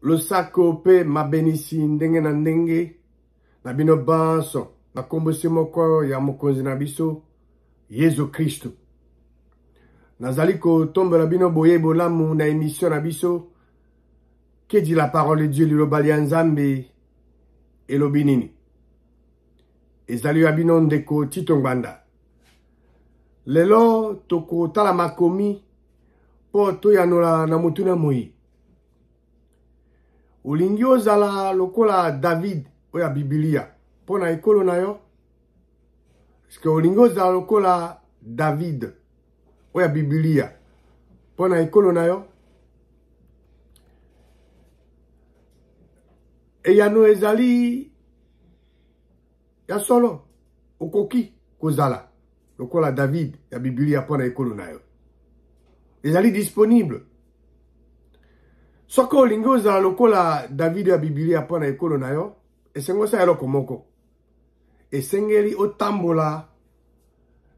lo sako pe ma benisi ndenge na ndenge na bino banso na kombosi moko ya mokonzi na biso Yesu Kristo. Nazali ko tombela bino boye bolamu na émission na biso que dit la parole de Dieu liloba lya Nzambe elobi nini. Ezali ya bino ndeko Tito Ngbanda. Lelo toko tala makomi po toyanola na mutuna moi. Olingi ozala lokola David oya Biblia pona ekolo na yo. Est-ce que olingi ozala lokola David oya Biblia pona ekolo na yo? Eyano ezali ya solo okoki kozala lokola David ya Biblia pona ekolo na yo. Ezali disponible. Soko olingi ozala lokola David ya Biblia pona ekolo na yo, esengo sa eloko moko. Esengeli otambola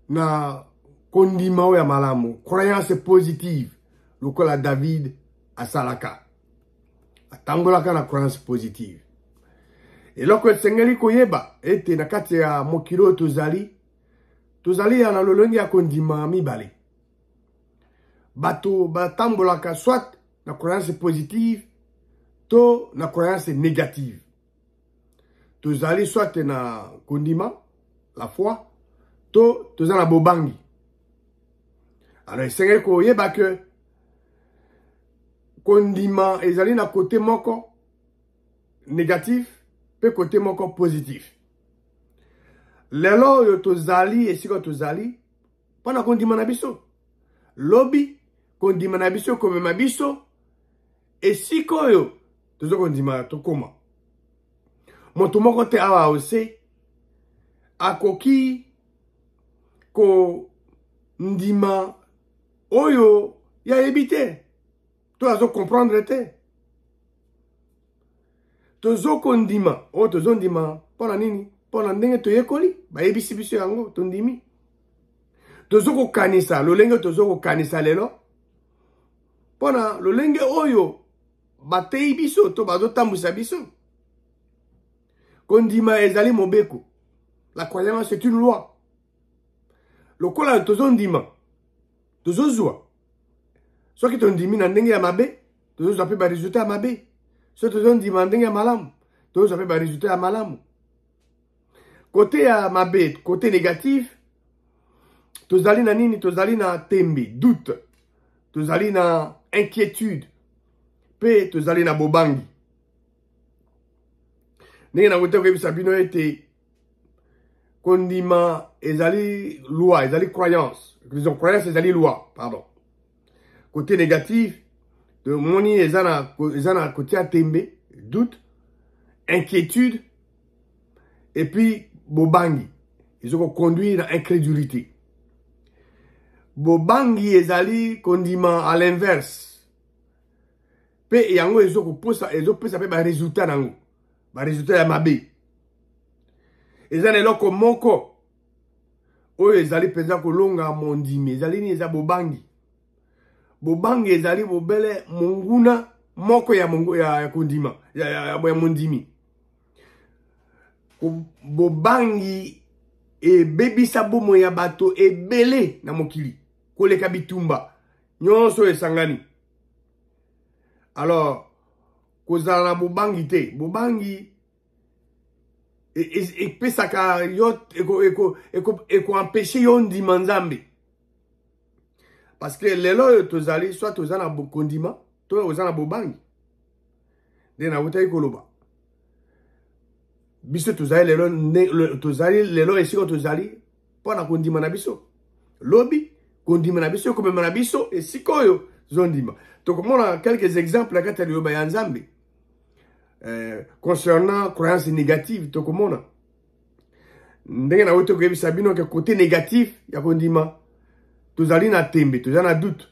na kondima ya malamu, croyance positive lokola David asalaka. Atambolaka na croyance positive. Eloko esengeli koyeba ete na kati ya mokilo tozali ya na lolongi ya kondima mibale. Bato batambolaka soit na croyance positive to na croyance négative. Tozali soit na kondima, la foi, to tozala bobangi. Alors esengeli koyeba que kondima ezali na côté moko négatif pe côté moko positif. Lelo yo tozali esiko tozali pona kondima na biso. Lobi kondima na biso komema biso esiko yo tozo kondima tokoma. Moto moko te awa ose akoki ko ndima oyo ya ebite. To azo comprendre te. Tozo kondima o tozo ndima pona nini? Pona ndenge to yekoli ba ebisi biso yango to ndimi. Tozo ko kanisa lolenge tozo ko kanisa lelo. Pona lolenge oyo batei biso to bazo tambusa biso. Kondima ezali mobeko. La croyance c'est une loi. Lokola tozo ndima tozo zwa. Soit que ton ndimi na ndenge ya mabe, tozo zape ba résultat ya mabe. Soit tozo ndima ndenge ya malamu, tozo zape ba résultat ya malamu. Côté ya mabe, côté négatif, tozali na nini? Tozali na tembe, doute. Tozali na inquiétude. Pe tozali na bobangi. Ndenge na kote koyebisa bino ete kondima ezali loi, ezali croyance. Disons croyance ezali loi, pardon. Côté négatif, de moni ezana côté à tembe, doute, inquiétude, et puis bobangi. Ils ont conduit à incrédulité. Bobangi ezali kondima à l'inverse. Pe yango ils ont pesa pe ba résultat nango. Ba résultat ya mabe. Ezana eloko moko. Oyo ezali pesa kolonga mondimi, ezali ni eza bobangi. Bobangi ezali bobele monguna moko ya mongo ya kondima ya mondimi. Bobangi e bebisa bomo ya bato ebele na mokili koleka bitumba nyonso esangani. Alors kozala na bobangi te, bobangi pesaka yo eko empêcher yo ndima Nzambe. Parce que lelo tozali soit tozana bokondima to ozana bobangi. Dena utai koloba. Biso tozali lelo esiko tozali pona kondima na biso. Lobi kondima na biso komema na biso esiko yo zondima. Tokomona quelques exemples la kata liyoba ya Nzambe. Concernant croyance négative tokomona. Ndenge na utai koyebisa bino ke côté négatif ya kondima. Tozali na tembe, tozali na doute,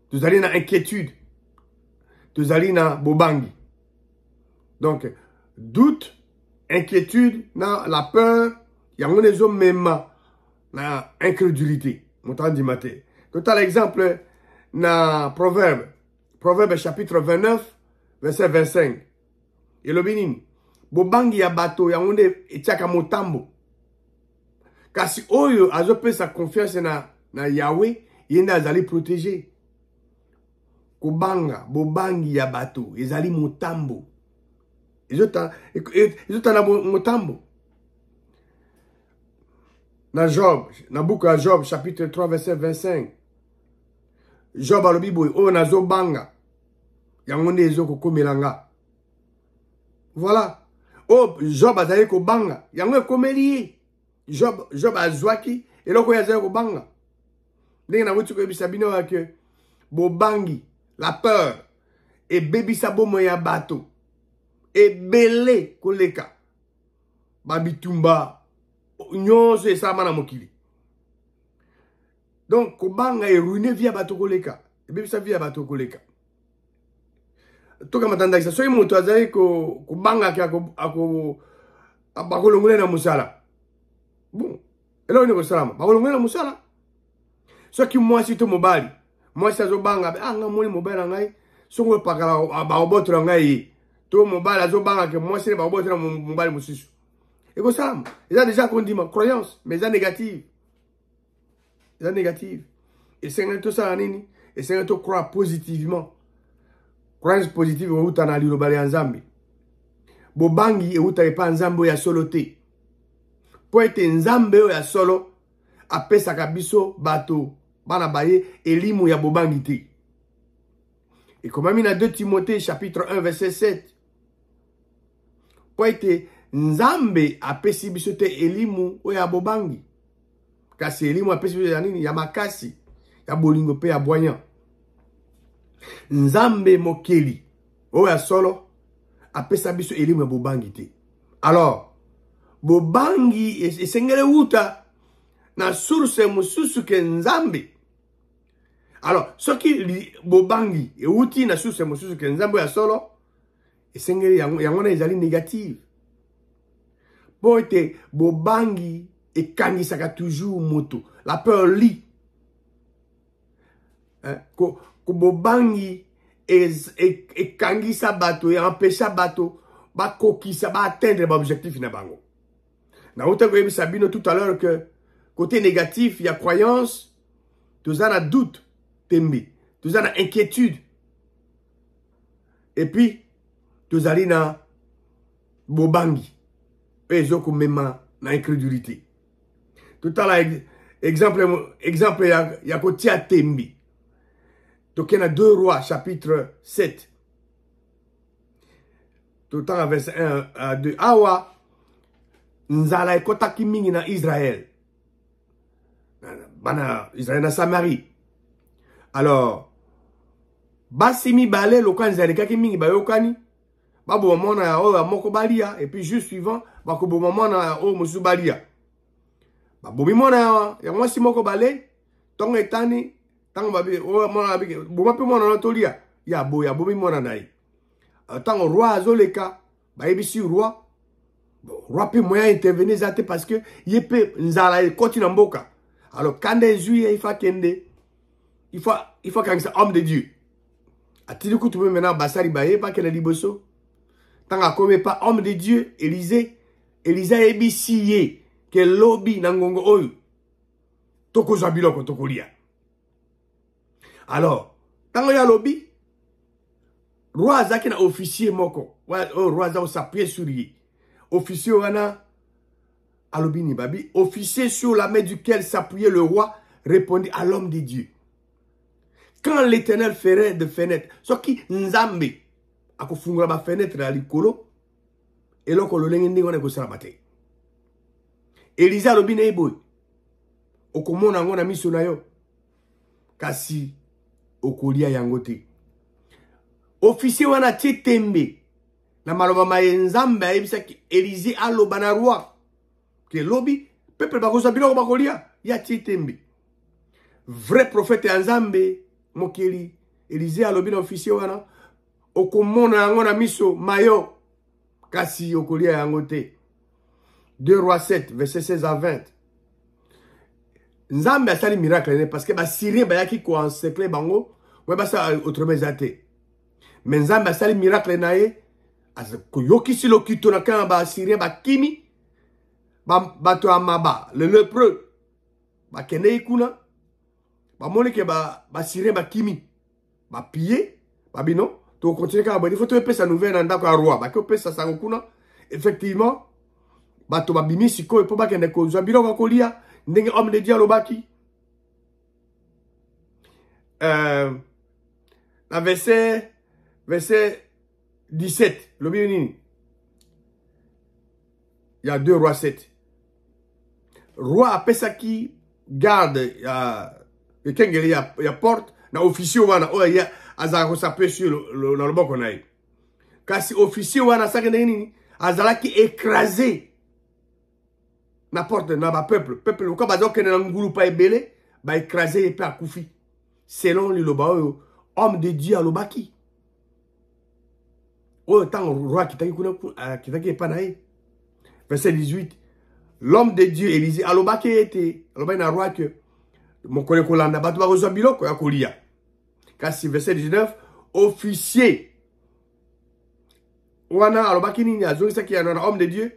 tozali na inquiétude, tozali na bobangi. Donc, doute, inquiétude, na la peur, yango nezo mema na incrédulité. Montant du matin. Total exemple, na Proverbe chapitre 29, verset 25. Et le bénin. Bobangi ya bato ya onde etiaka motambo. Kasi oyo azope sa confiance na Yahweh, yenda azali protéger. Kobanga, bobangi ya bato, ezali motambo. Ezota na motambo. Na Job, na boucle à Job, chapitre 3, verset 25. Job alobi boy, oyo nazo banga. Yango nde ezoko komelanga. Voilà. Oh, Job azali ko banga. Yango ekomeli. Job azwaki. Eloko yazali ko banga. Ndenge na wuti ko ebisa bino ke bobangi, la peur, et bebisa bomo ya bato. Ebele koleka. Babitumba. Nyonso esama na mokili. Donc, kobanga ruiné via bato koleka. Ebebisa via bato koleka. Toka matanda kisa. Soki moto azali kobanga ki bakolongole na musala. Bon. Elo ni kosalama. Bakolongole na musala. Soki mwasi to mobali. Mwasi azobanga. Nga moni mobali na ngai. Songo pakala baoboto na ngai. To mobali azobanga ke mwasi ne baoboto na mobali mususu. Et que ça, ils ont déjà qu'on dit ma croyance, mais ils ont négative. Ils ont négative. Et c'est tout ça, et c'est tout croire positivement. Croyance positive, on a ali le balé en Zambie. Bobangi, et on a pas en Zambie ya soloté. Pour être en Zambie ya solo, après sa kabiso, bateau, banabaye, et limu ya bobangi te. Et comme il y a 2 Timothée, chapitre 1, verset 7. Pour être Nzambe apesi biso te elimu oya bobangi. Kasi elimu apesi biso ya nini? Ya makasi. Ya bolingo pe ya boignan. Nzambe mokeli oya solo apesa biso elimu ya bobangi te. Alors, bobangi esengele uta na source mususu ke Nzambe. Alors, soki bobangi euti na source mususu ke Nzambe ya solo, esengele yango na ezali négative. Pote bobangi et kangisaka toujours moto. La peur lit. Ko bobangi et kangisa bato et empêcha bato ba kokisa ba atteindre ba objectif na bango. Na uta ko yebisa bino tout à l'heure que côté négatif il y a croyance, tous en a doute, tembe, tous en a inquiétude. Et puis tous allez na bobangi. Ezoko mema na incrédulité. Tout à l'heure, exemple ya kotia tembi. Tokena 2 Rois, chapitre 7. Tout à l'heure, verset 1 à 2. Awa, nzala ekotaki mingi na Israël. Bana Israël na Samarie. Alors, basimi bale loka nzala ekaki mingi bayokani. Babo mona ya o moko balia et puis juste suivant bako bo mona ya o musu balia. Babo mona ya mwasi moko bale tongo etani tango babi o mona babi bo mape mona na tolia ya bo mona nai. Tango roi azoleka ba ebisi roi. Bon, roi pe moyen intervenir zate parce que yepe nzala e koti na mboka. Alors quand des yeux il faut kende il faut quand ça homme de Dieu. Atili kutu maintenant basari baye pas que le liboso. Tant à comme pas homme de Dieu, Élisée ebisiye que lobby nangongo oyo. Toko zabiloko toko lia. Alors, tant ya lobby, roi zaki na officier moko. Roi za s'appuyer sur lui. Officier wana alobi ni babi, officier sur la main duquel s'appuyait le roi répondit à l'homme de Dieu. Quand l'Éternel ferait de fenêtre, ce qui Nzambe akofungula ba fenêtre ya likolo eloko lolenge ndingo na kosala bate. Elisa lobi na eboy okomona ngo na miso na yo kasi okolia yango te. Officier wana tembe na maloba ma Nzambe ayebisa ki Élise aloba na roi ke lobi peuple bakosa biloko bakolia ya tembe. Vrai prophète ya Nzambe mokeli Élise alobi na officier wana okomona yango na miso mayo kasi okolia yango te. 2 Rois 7 verset 16 à 20. Nzambe asali miracle parce que ba Syrien ba yaki ko encercler bango ouais ba ça autrement zate. mais nzambe asali miracle na ye koyokisi lokito na kanga ba Syrien ba kimi bato ya maba le lépreux bakende ikuna bamoni ke ba Syrien ba kimi ba piller babino to continuer ka ba il faut to pesa nouvelle na ndako ya roi ba ko pesa sango kuna effectivement bato babimi sikoyo po bakende kozwa biloko kolia ndenge homme de Dieu alobaki na verset 17 lobi nini il y a 2 rois 7 roi apesaki garde ya kengeli ya porte na officier wana oyo azalaka kosape sur na loboko na ye kasi officier wana asaki nini azalaki écrasé na porte na ba peuple loka bazokende na ngulu pa ebele ba écrasé ye pe akufi selon liloba oyo homme de Dieu alobaki oyo tango roi kitaki epa na ye verset 18 l'homme de Dieu Élisée alobaki ete alobaki na roi que mokolo kolanda bato bakozwa biloko ya kolia kasi verset 19 officier wana alobaki nini azongisaki ya na homme de Dieu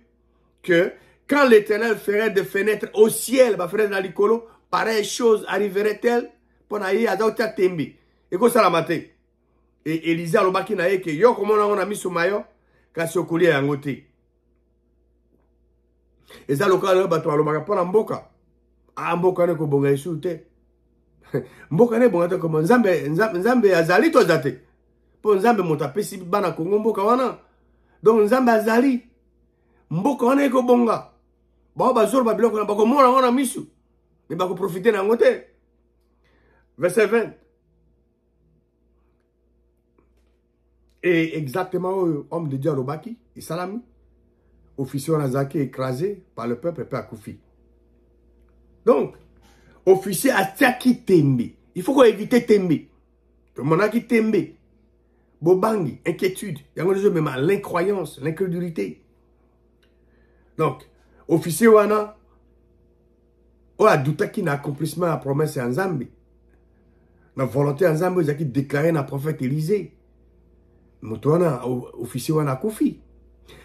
que quand l'Éternel ferait des fenêtres au ciel ba fenêtre na likolo pareille chose arriverait-elle pona ye azauta tembi ekosala te et Élisée alobaki na ye ke yo komona ngona miso mayo kasi okolia yango te eza lokala bato alobaka pona mboka mboka ne kobonga Yesu te mboka ne bonga te comme nzambe azali to zate po nzambe moto apesi bana Kongo mboka wana donc nzambe azali mboka wana ekobonga bao bazolo babiloko na bakomona ngona miso ne bakoprofite na ngo te verset 20 et exactement homme de Dieu alobaki et salami officier Nazaki écrasé par le peuple et par Koufi. Donc, officier a tiaki tembe. Il faut qu'on évite tembe. Tout le monde a qui tembe. Bobangi, inquiétude. Il y a même l'incroyance, l'incrédulité. Donc, officier wana, on a douté qu'il y a accomplissement à la promesse en Zambie. La volonté en Zambie, il a déclaré dans le prophète Élisée. Mais officier wana Koufi.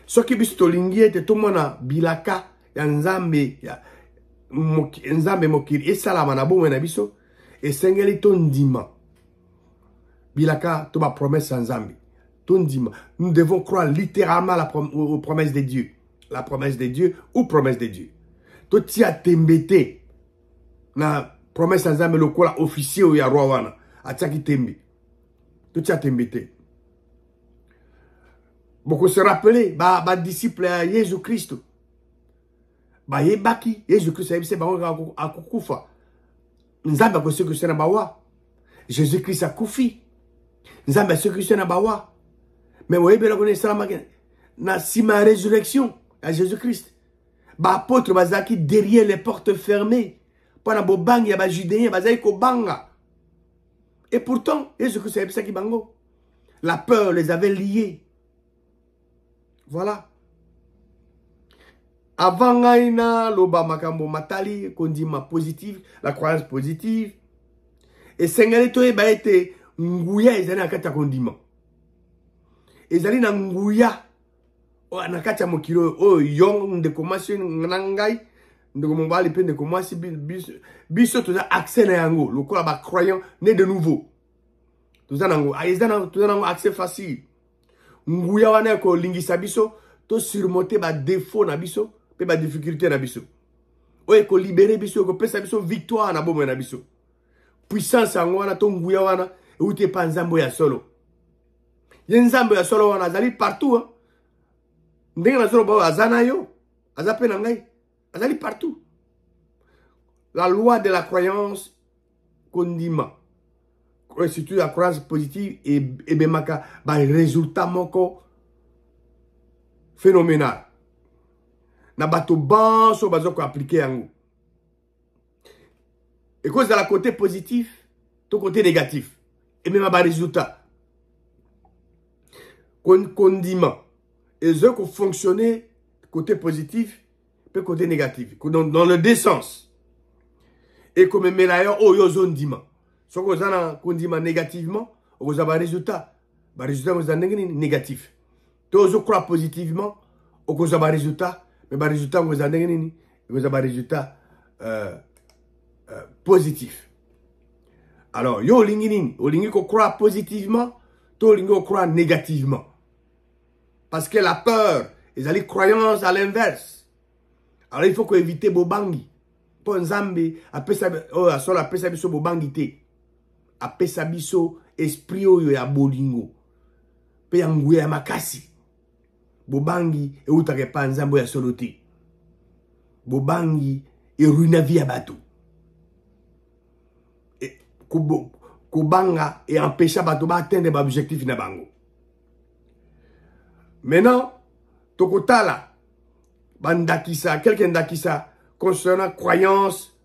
Ce qui est tolingi est tout le monde bilaka ya nzambe ya nzambe mokiri et salama na bomwe na biso et sengeli tondima bilaka to ba promesse en nzambe tondima nous devons croire littéralement aux promesses de Dieu, la promesse de Dieu ou promesse de Dieu to tia tembete na promesse en nzambe lokola officier ya roi wana ataki tembe to tia tembete. Beaucoup se rappeler, ba disciple à Jésus-Christ. Ba yebaki, Jésus-Christ a yebise ba akukufa. Nzambe ko sekuse na bawa. Jésus-Christ a kufi. Nzambe sekuse na bawa. Mais vous voyez, la salama na sima résurrection à Jésus-Christ. Ba apôtre bazaki derrière les portes fermées. Pendant bobang ya ba judéen bazaki ko banga. Et pourtant, Jésus-Christ a yebise ki bango. La peur les avait liés. Voilà. Avant Gaïna, l'oba makambo matali, kondima positive, la croyance positive. Et Sengale to eba ete nguya ezali na kati ya kondima. Ezali na nguya na kati ya mokilo o yong de komasi ngangai, de komobali pe de komasi biso toza accès na yango, lokola ba croyant né de nouveau. Toza nango, toza nango accès facile. Nguya wana ko lingisa biso to surmonter ba défaut na biso pe ba difficulté na biso oye ko libérer biso ko pesa biso victoire na bomo na biso puissance yango wana to nguya wana euti pa nzambo ya solo ye nzambo ya solo wana azali partout hein? Ndenge na solo ba azana yo azape na ngai azali partout. La loi de la croyance kondima surtout la croyance positive et bemaka ba résultat moko phénoménal na bato banso bazoko appliquer yango et cause de la côté positif to côté négatif et même ba résultat condiment et ce qui fonctionner côté positif et côté négatif dans le deux sens et comme melayo oyo zone dima. Si vous avez un condiment négativement, vous avez un résultat ba résultat vous avez négatif. Tous vous croient positivement, au cause ba résultat, mais ba résultat vous avez ba résultat positif. Alors yo lingi ko croit positivement, to lingi ko croit négativement. Parce que la peur, ils allaient croyance à l'inverse. Alors il faut qu'on évite bobangi. Pour Nzambe, après ça biso bobangi te. Après ça biso esprit yo ya bolingo. Pe ya nguya ya makasi. Bobangi e utake pa Nzambe ya solo te. Bobangi e ruina vie ya bato. Et kobanga et empêcher bato ba atteindre ba objectif na bango. Maintenant, tokotala bandakisa, quelqu'un dakisa concernant croyance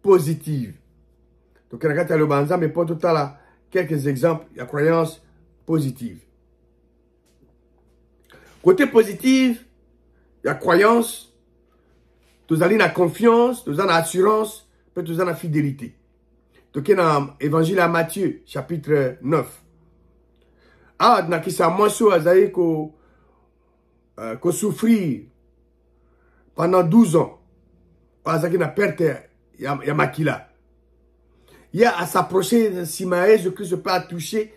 positive. Donc, on a le banza, mais pour total quelques exemples, il y a croyance positive. Côté positif, il y a croyance, tu as la confiance, tu as l'assurance, puis tu as la fidélité. Donc, il y a l'évangile à Matthieu, chapitre 9. Ah, nakisa moiso azaï ko souffrir pendant 12 ans. Azaki na perte ya makila. Il y a à s'approcher si Jésus-Christ peut toucher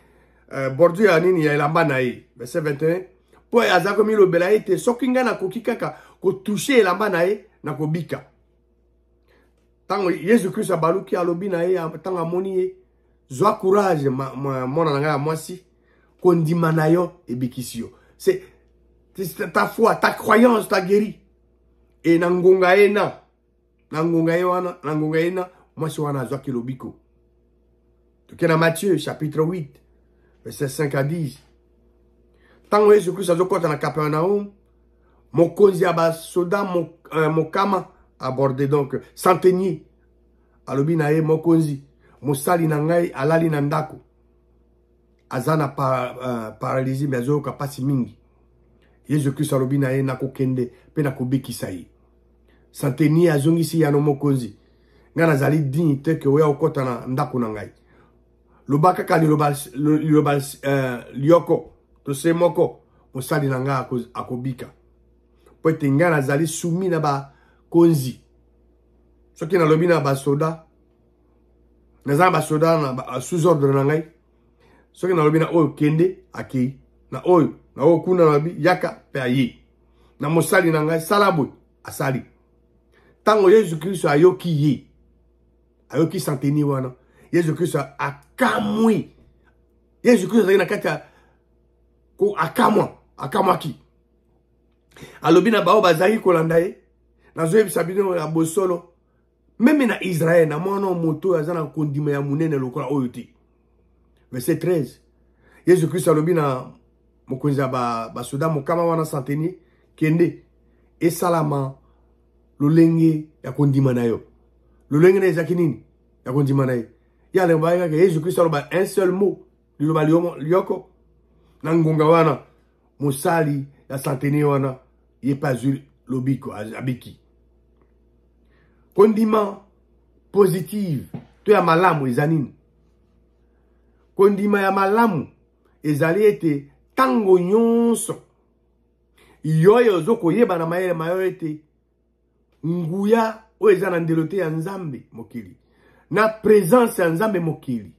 bordure ya nini ya elamba na ye. Verset 21. Po azako mi lo belaye te sokinga na kokikaka ko toucher elamba na ye na kobika. Tango Jésus-Christ abaluki alobi na ye tango amoni ye zwa courage mona na nga mwasi kondima na yo ebikisio. C'est ta foi, ta croyance t'a guéri. Et nangonga ena moi je suis en azwa kilobiko. Donc dans Matthieu chapitre 8 verset 5 à 10. Tant que Jésus-Christ a zokota na Capernaum, mokonzi aba soda mokama abordé donc centenier alobi na ye mokonzi mosali na ngai alali na ndako azana paralysie mais azoyoka pasi mingi. Jésus-Christ alobi na ye nakokende pe nakobikisa ye. Centenier azongisi ya no mokonzi. Nga nazali digne te ke oya okota na ndako na ngai. Loba kaka liloba lioko to se moko mosali na ngai akobika. Po ete nga nazali soumi na ba konzi. Soki nalobi na ba soda nazali ba soda na sous ordre na ngai. Soki nalobi na oyo kende akei na oyo na oyo kuna nalobi yaka pe aye. Na mosali na ngai salabo asali. Tango Jésus-Christ ayoki ye. Ayoki santeni wana. Jésus-Christ akamwi. Jésus-Christ azali na kati ya ko akamwaki. Alobi na bao bazali kolanda ye. Nazoyebisa bino ya bosolo. Meme na Israël na mwana moto azana kondima ya munene lokola oyo te. Verset 13. Jésus-Christ alobi na mokonzi ya basoda mokama wana santeni kende esalama lolenge ya kondima na yo. Lolenge na ezaki nini? Ya kondima na ye. Ya le mbaga ke Jésus-Christ aloba un seul mot. Liloba lioko. Na ngonga wana mosali ya santeni wana ye pazuli lobiko abiki. Kondima positive to ya malamu ezanini. Kondima ya malamu ezali ete tango nyonso yoyo zoko yeba na mayele mayo ete nguya o ezana ndelote ya Nzambe mokili na présence ya Nzambe mokili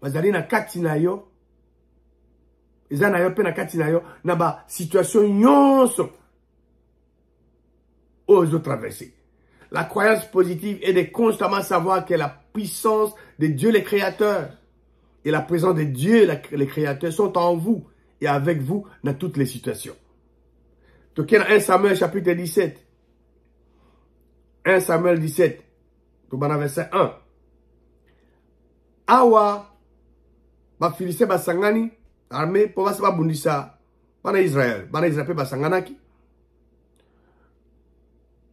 bazali na kati na yo ezana yo pe na kati na yo na ba situation nyonso ozo traverser. La croyance positive est de constamment savoir que la puissance de Dieu le Créateur et la présence de Dieu le Créateur sont en vous et avec vous dans toutes les situations. Donc, il y a 1 Samuel chapitre 17. 1 Samuel 17. Donc, verset 1. Awa, ba Philistin ba sangani, armée, pour ba bundisa, bana Israël pe ba sanganaki.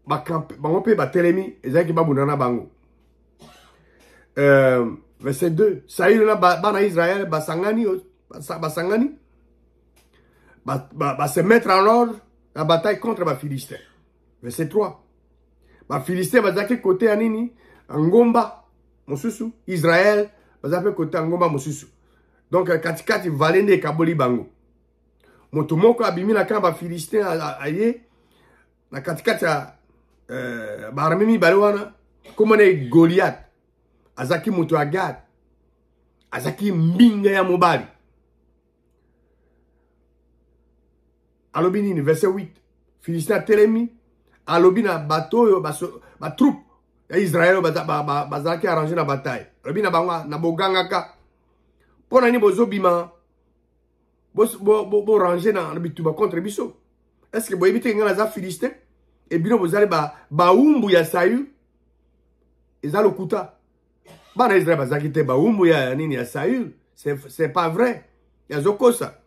Bango pe ba telemi, ezaki ba bundana bango. Verset 2. Saïl na bana Israël ba sangani, ba se mettre en ordre la bataille contre ba Philistin. Verset 3. Ba Philistin bazaki côté anini, ngomba mosusu, Israël bazaki côté ngomba mosusu. Donc, katikati valende kaboli bango. Moto moko abimi na kamba Philistin aye. Na katikati ya barmemi balwana. Komone Goliath. Azaki moto agad. Azaki mbinga ya mobali. Alobi nini verset 8. Philistin telemi. Alobi na bateau ba troupe ya Israël bazaki arrangé na bataille. Alobi na banga na bogangaka. Pona ni bozo bima. Bo ranger na bituba contre biso. Est-ce que bo éviter ngana za Philistin et bino bozali ba umbu ya Saül. Eza lokuta. Bana Israël bazaki te ba umbu ya nini ya Saül. C'est pas vrai. Ya zokosa.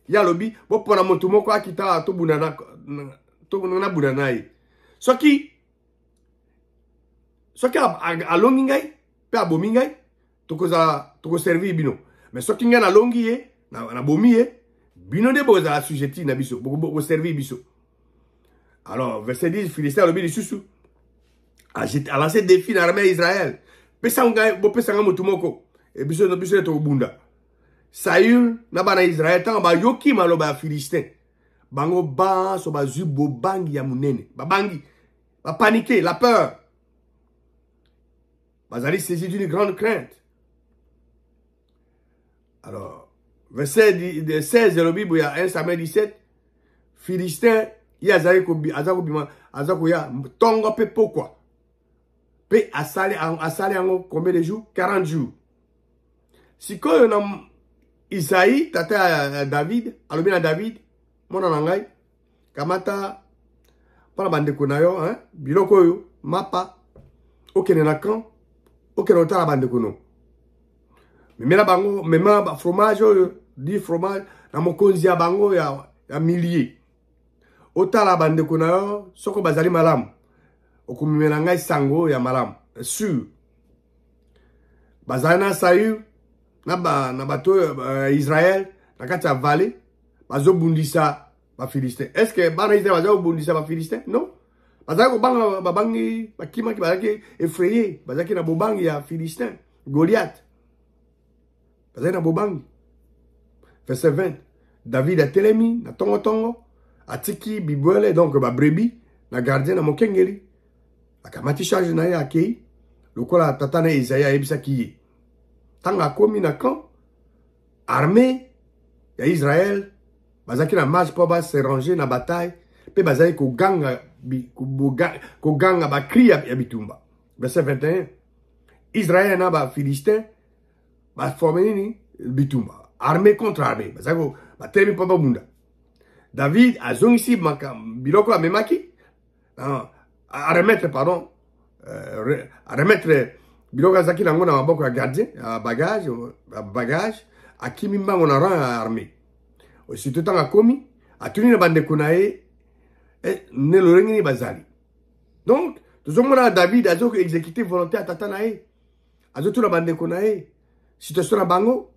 Ya lobi bo pona moto moko akita to bunana to bunana bunana. Soki alongi ngai pe abomi ngai toko servi bino. Mais soki ngai na longi ye na bomi ye bino de boza assujetti na biso bo servi biso. Alors verset 10 Philistin lobi lisusu a lancé défi na armée Israël. Pesa ngai bo pesa ngai moto moko e biso to bunda. Saül na bana Israël tant ba yoki maloba Philistin. Bango ba so ba zubo bangi ya munene. Ba bangi ba paniquer, la peur. Bazali saisi d'une grande crainte. Alors, verset 16 de la Bible, il y a 1 Samuel 17. Philistin, il y a Azako ya tongo pe pourquoi? Pe asale en combien de jours? 40 jours. Si quand on a Isaïe, tata David, alobina David, mon anangai, kamata, para bandeko na yo, hein, biloko yo, mapa, okene na kan, okene otala bandeko no. Memela bango, memela fromage yo, di fromage, na mokonzi ya bango ya millier. Otala bandeko na yo, soko bazali malamu. Okumimela ngai sango ya malamu. Sûr. Bazali na Saül, na bato Israël, na kati ya vallée, bazo bundisa ba Philistin. Est-ce que bana Israël bazo bundisa ba Philistin? Non. Bazali ko banga babangi bakima ki bazaki effrayé, bazaki na bobangi ya Philistin, Goliath. Bazali na bobangi. Verset 20. David a telemi na tongo atiki bibwele donc ba brebi na gardien na mokengeli. Akamati charge na ya akei lokola tata na Isaïa ebisa ki. Tanga komi na camp armée ya Israël bazaki na marche pour ba se ranger na bataille pe bazaki ko ganga ba cri ya bitumba. Verset 21. Israël na ba Philistin ba formé ni bitumba. Armée contre armée. Bazako ba temi pa ba bunda. David a zongisi biloko a memaki. À remettre, pardon, à remettre biloko zaki nango na maboko ya gardien, à bagage, à kimimba on a rang à armée. Aussi tout temps a komi, a tuni na bande kunae, ne lorengi ni bazali. Donc, tout mona David a zo exécuté volonté à tatanae, a zo tout la bande kunae, situation na bango,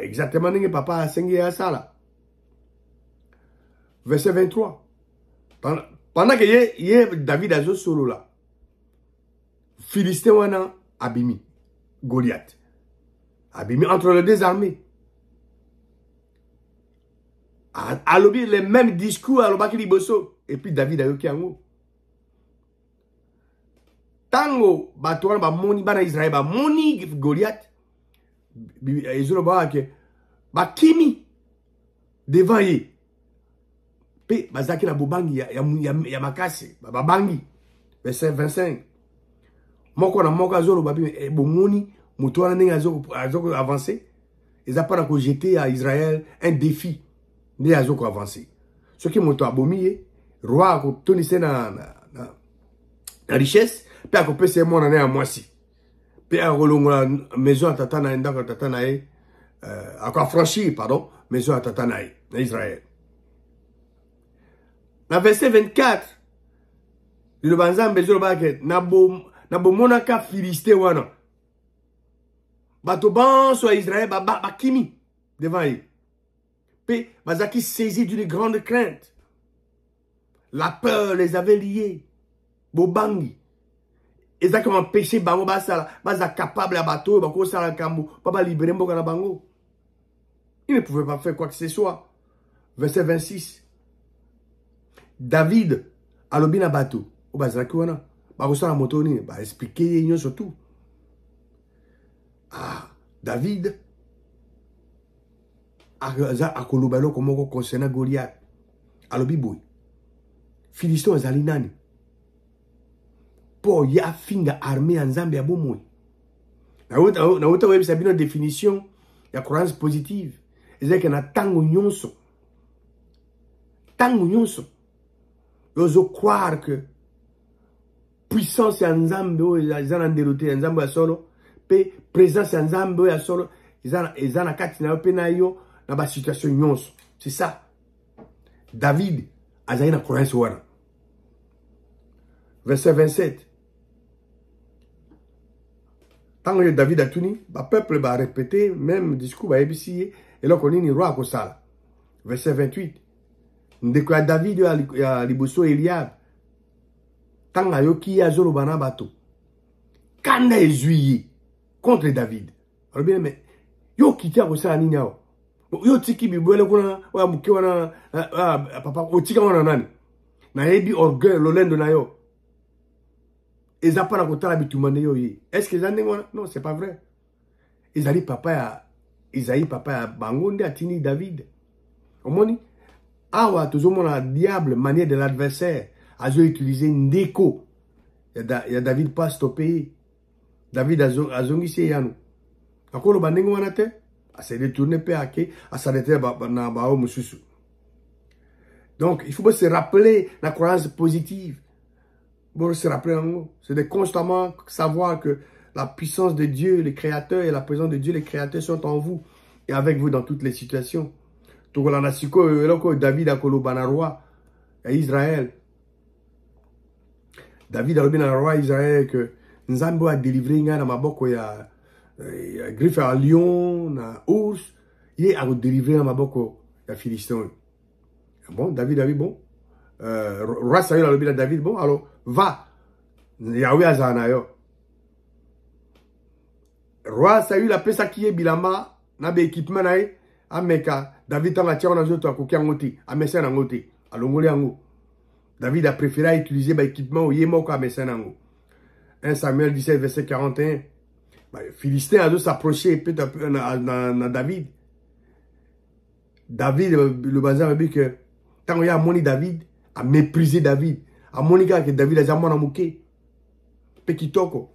exactement ninge papa a sengi ya sala. Verset 23. Pendant que David a solo là, Philistin wana abimi, Goliath, abimi entre les deux armées. A lobby les mêmes discours à l'obaki liboso. Et puis David a eu kiango. Tango batuana ba moni bana Israël ba moni Goliath. Ezolo ba ke ba kimi devant ye. Pe bazaki na bobangi ya makasi babangi. Verset 25. Moko na moko azolo babi bomoni moto wana ndenge azoko avancer. Ils apprennent à jeter à Israël un défi. Ne azoko avancer. Ce qui moto abomi roi ko tonise na richesse pe ko pese mo na mwasi. Pe a rolongola maison tata na ndako tata na a franchi pardon maison à tata na Israël. Na verset 24, le banzambe zolo baket na bo monaka Philistin wana. Bato banso à Israël ba kimi devant eux. Pe bazaki saisi d'une grande crainte. La peur les avait liés. Bobangi. Exactement, péché, bango, basa capable à bateau, bako sala kambo, papa libéré mboka na bango. Il ne pouvait pas faire quoi que ce soit. Verset 26. David, alobi na bateau, ou bazaki wana, bako sala moto ni, ba expliquer yon surtout. Ah, David, a kolobalo komoko concernant Goliath. Alobi boy. Philistin azali nani. Pour ya finga armée en Zambie à Bomoy. Na uta web sabino définition ya croyance positive. C'est que na tango nyonso. Tango nyonso. Yozo croire que puissance en Zambie ils en déroté en Zambie solo, pe présence en Zambie solo, ils en kati na pe na yo na ba situation nyonso. C'est ça. David azali na croyance wana. Verset 27. Tant que David a tuni, le peuple va répéter même discours va ébisser et là on est roi Kosala. Verset 28. Ndeko ya David ya liboso Eliab. Tant que yoki ya zolo bana bato. Kanda ezuyi contre David. Alors bien mais yo kiti Kosala nini yao. Yo tiki bibwele kuna wa muke wana papa otika wana nani. Na yebi orgueil lolendo na yo. Ils n'ont pas la bitumane yo. Est-ce qu'ils en ont? Non, c'est pas vrai. Isaïe papa ya bangonde atini David. Omoni awa toujours la diable manière de l'adversaire a utilisé ndeko. Ya David pas stoppé. David a zongi se yanu. Akolo bandengo wana te a se détourner pe ake a s'arrêter na ba o mususu. Donc il faut se rappeler la croyance positive. Bon, se rappeler, c'est de constamment savoir que la puissance de Dieu, le Créateur, et la présence de Dieu, le Créateur, sont en vous et avec vous dans toutes les situations. David a kolobana roi à Israël. David a kolobana roi à Israël que Nzambo a délivré na maboko ya griffe à lion, na ours, il a délivré na maboko ya Philistin. Bon, David a dit bon. Roi Saül a dit à David, bon, alors, va. Yahweh azana yo. Roi Saül a pesa kiye bilama, na be équipement na ye, ameka, David tanga tia na zoto akoki angoti, amesa na ngoti, alongoli ango. David a préféré utiliser ba équipement au yemoko amesa na ngo. 1 Samuel 17 verset 41. Bah, Philistin a dû s'approcher peut-être na David. David, le bazar a dit que tant il y a moni David, a méprisé David. A monika que David a jamais mouké. Pekitoko.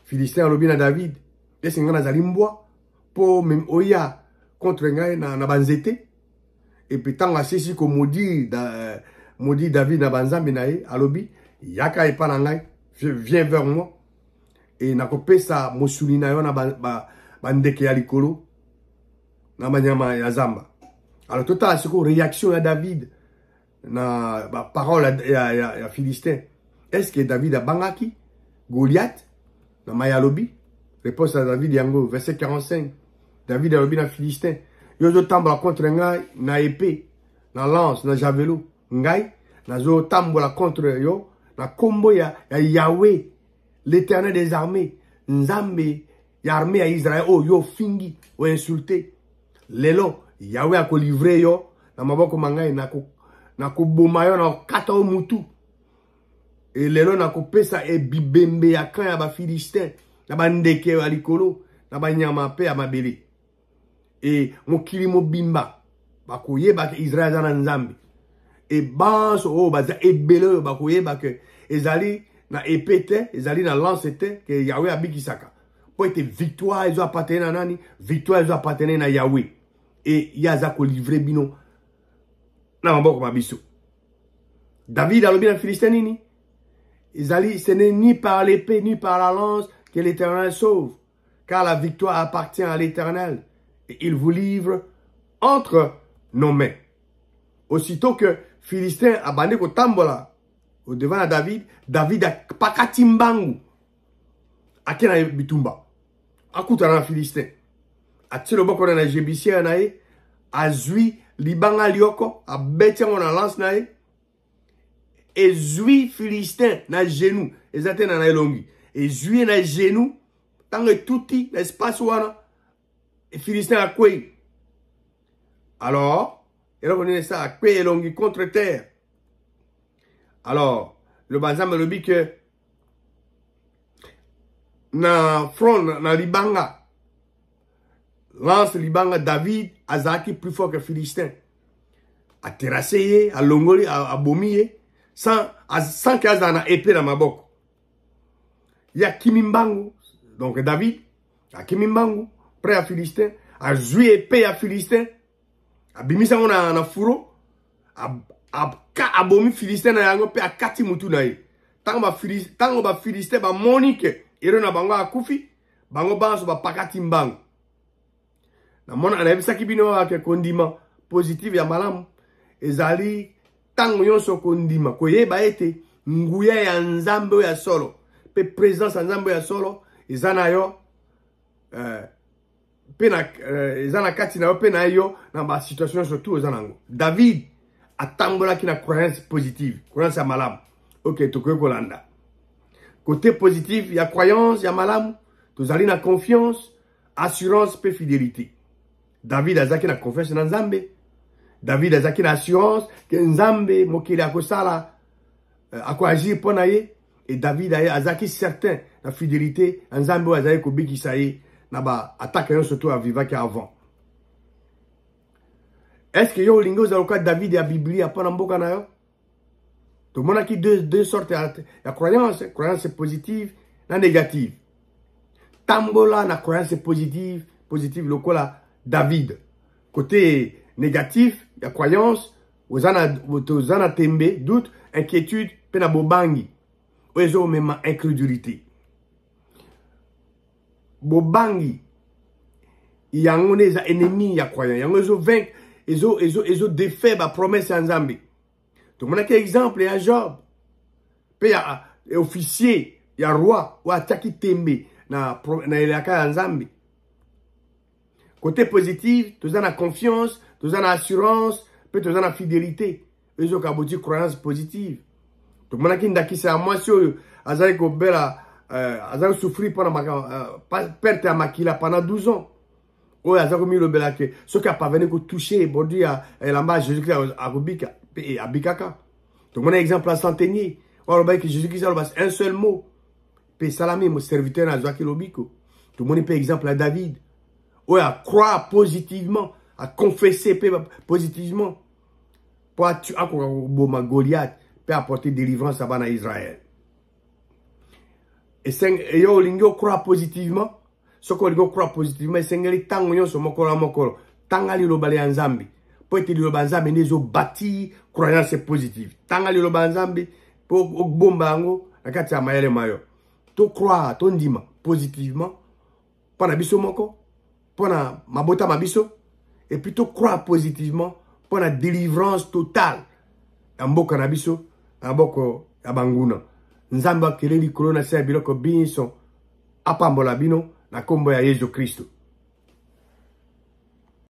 Philistin a lobi na David. Et c'est un zalimbois. Pour même oya contre ngai na banzete. Et puis tant a ceci ko maudit David na banzambe na ye. A lobi. Yaka e pa na ngai. Viens vers moi. Et na kopé sa mosuli na yo na bandeke ya likolo. Na banyama ya zamba. Alors total c'est quoi réaction à David. Na parole à Philistin. Est-ce que David a bangaki Goliath na Mayalobi? Réponse à David yango verset 45. David a lobi na Philistin. Yo zo tambola contre ngai na épée, na lance, na javelot. Ngai na zo tambola contre yo na kombo ya Yahweh, l'Éternel des armées. Nzambe ya armée à Israël. Oh yo fingi ou insulté. Lelo Yahweh a ko livré yo na maboko mangai na kuboma yo na kata o mutu. Et lelo na kopesa e bibembe ya kan ya ba Philistin, na ba ndeke ya likolo, na ba nyama pe ya mabele. Et mokili mobimba bakoyeba ke Israël za na Nzambe. Et banso o baza ebele bakoyeba ke ezali na épée, ezali na lance te que Yahweh abikisaka. Pour être victoire ils ont appartenu à nani? Victoire ils ont appartenu à Yahweh. Et yaza ko livrer bino na maboko mabiso. David a lobi na Philistin nini? Ezali, ce n'est ni par l'épée ni par la lance que l'Éternel sauve, car la victoire appartient à l'Éternel et il vous livre entre nos mains. Aussitôt que Philistin a bandé ko tambola au devant de David, David a pakatimbangu akena bitumba akuta na Philistin atilo boko na jebisia na ye azui libanga lioko a betia na lance na ye ezui Philistin na genou. Ezate na elongi. Ezui na genou. Tango touti l'espace wana. Et Philistin a quoi? Alors, il a connu ça, a quoi elongi contre terre. Alors, le bazam me dit que na front, na Libanga, lance Libanga, David, Azaki plus fort que Philistin. A terrassé, a longoli, a bomi, sans qu'il y ait une épée dans ma boque. Il y a Kimimbangu, donc David, a Kimimbangu, prêt à Philistin, a joué épée à Philistin, a bimisa on a fourreau, a bomi Philistin na yango pe a kati mutu na ye. Tango ba Philistin ba monique, ero na bango a kufi, bango banso ba pakati mbangu. Na mona anabisa kibino ake kondima positif ya malamu. Ezali tango yonso kondima koyeba ete nguya ya nzambe ya solo pe présence ya nzambe ya solo ezana yo pe na ezana kati na yo pe na yo na ba situation surtout ezana ngo. David atambola ki na croyance positive, croyance ya malamu. OK, tokoye kolanda. Côté positif ya croyance ya malamu, tozali na confiance, assurance pe fidélité. David azaki na confiance na nzambe. David azaki na assurance que nzambe mokili akosala akoagir pona ye, et David azaki certain la fidélité nzambe azaki kobikisa ye na ba attaque yon surtout à vivaki avant. Est-ce que yo lingo zaloka David ya Biblia pona mboka na yo? To mona ki deux sortes ya croyance positive na négative. Tambola na croyance positive lokola David. Côté négatif, la croyance, aux ana tembe, doute, inquiétude, pena bobangi. Oezo même incrédulité. Bobangi. Yango neza ennemi ya croyant. Yango ezo vaincre, ezo défait ba promesse en Zambie. Donc mon exemple ya Job. Pe ya officier, ya roi, ou ataki tembe na elaka en Zambie. Côté positif, tu as la confiance, tu as l'assurance, puis tu as la fidélité. Ils ont une croyance positive. Donc, je suis dit à moi, si je souffrir pendant perte à Makila pendant 12 ans. Oui, je suis le belake. Ce qui n'a pas venu toucher, bon Dieu, là-bas, Jésus-Christ à Bikaka. Donc, mon exemple à Centenier. Jésus-Christ a un seul mot. Puis, Salamé, mon serviteur, à Zoaki Lobiko. Tout le monde peut exemple à David. Oui, à croire positivement, à confesser positivement. Pour tuer Goliath, pour apporter délivrance à Israël. Et yo lingo croire positivement. Ce qu'on lingo croire positivement, c'est que les tango yon so mokolo. Tanga li lo bale nzambi. Pour être li lo banzambi nezo bâti croyance positive. Tanga li lo banzambi pour bomba ngo nakati ya mayele mayo. To croire, to ndima positivement. Pana biso moko. Pour la mabota mabiso, et plutôt croire positivement pour la délivrance totale. Amboka nabiso, amboko abanguna. Nzamba keleli kolona sa biloko binso apambola bino na kombo ya Yesu Kristo.